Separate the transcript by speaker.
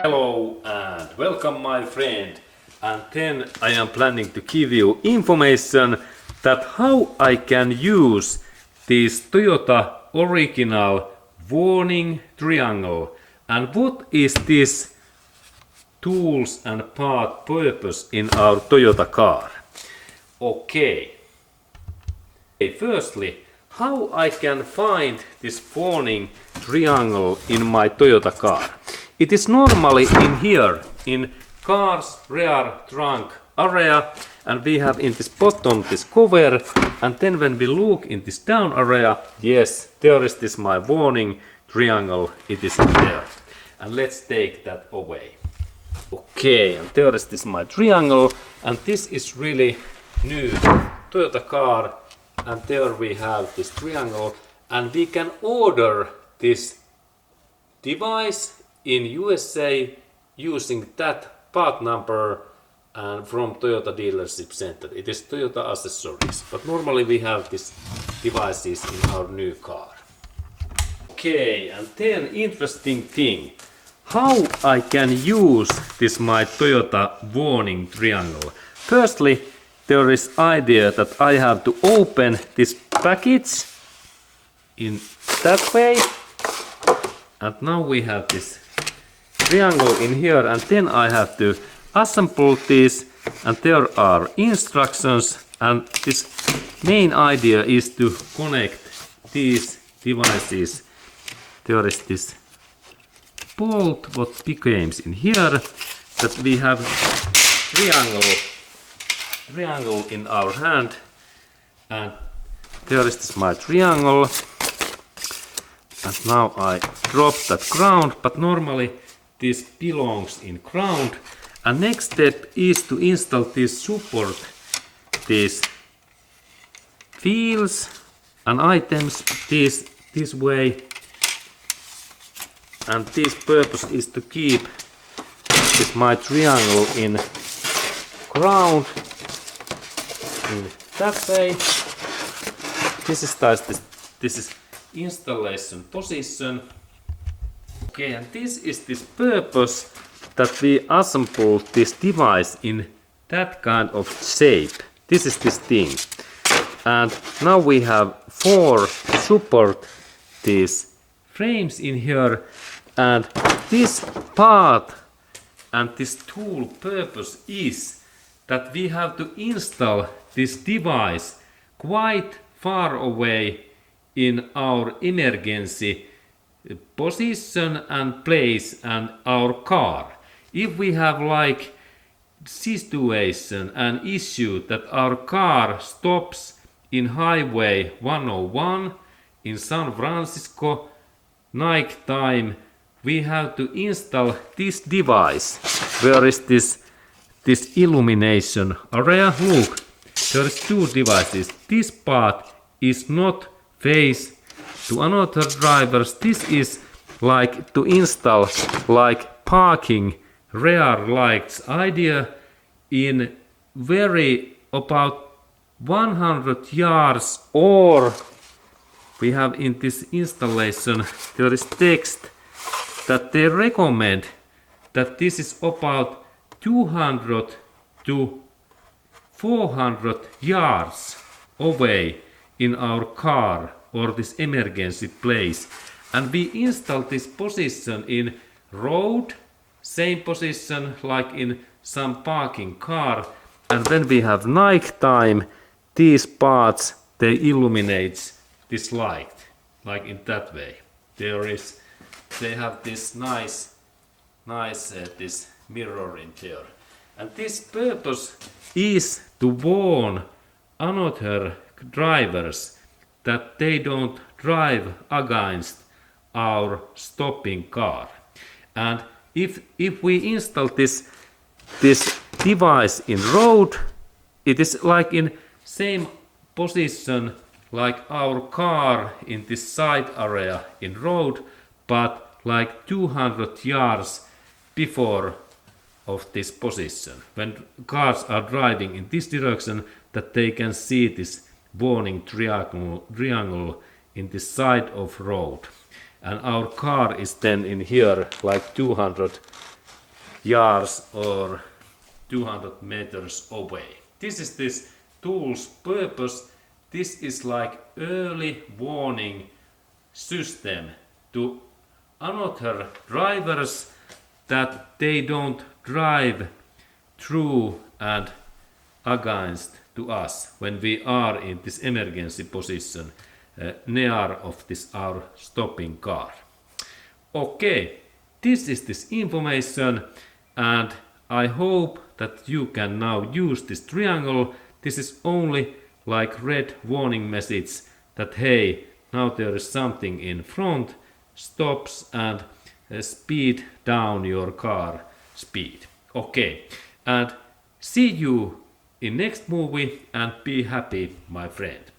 Speaker 1: Hello and welcome my friend, and then I am planning to give you information that how I can use this Toyota original warning triangle and what is this tools and part purpose in our Toyota car. Okay, firstly, how I can find this warning triangle in my Toyota car. It is normally in here, in car's rear trunk area, and we have in this bottom this cover, and then when we look in this down area, yes, there is this my warning triangle, it is there. And let's take that away. Okay, and there is this my triangle, and this is really new Toyota car, and there we have this triangle, and we can order this device in USA using that part number and from Toyota dealership center. It is Toyota accessories, but normally we have these devices in our new car. Okay, and then interesting thing, how I can use this my Toyota warning triangle. Firstly, there is idea that I have to open this package in that way, and now we have this triangle in here, and then I have to assemble this, and there are instructions, and this main idea is to connect these devices. There is this bolt what becomes in here, that we have triangle in our hand, and there is this my triangle, and now I drop that ground, but normally this belongs in ground. And next step is to install this support, these wheels and items this way, and this purpose is to keep this my triangle in ground in that way. This is installation position. Okay, and this is this purpose that we assemble this device in that kind of shape. This is this thing. And now we have 4 support these frames in here, and this part and this tool purpose is that we have to install this device quite far away in our emergency position and place and our car. If we have like situation and issue that our car stops in highway 101 in San Francisco night time, we have to install this device. Where is this illumination area? Look, there is 2 devices. This part is not face to another drivers. This is like to install like parking rear lights idea in very about 100 yards, or we have in this installation there is text that they recommend that this is about 200 to 400 yards away in our car or this emergency place, and we install this position in road, same position like in some parking car, and when we have night time, these parts they illuminate this light like in that way. They have this nice this mirror in there, and this purpose is to warn another drivers that they don't drive against our stopping car. And if we install this device in road, it is like in same position like our car in this side area in road, but like 200 yards before of this position. When cars are driving in this direction, that they can see this warning triangle in the side of road. And our car is then in here like 200 yards or 200 meters away. This is this tool's purpose. This is like early warning system to another drivers that they don't drive through and against to us when we are in this emergency position near of this our stopping car. Okay, this is this information, and I hope that you can now use this triangle. This is only like red warning message that hey, now there is something in front, stops and speed down your car speed. Okay, and see you in next movie, and be happy, my friend.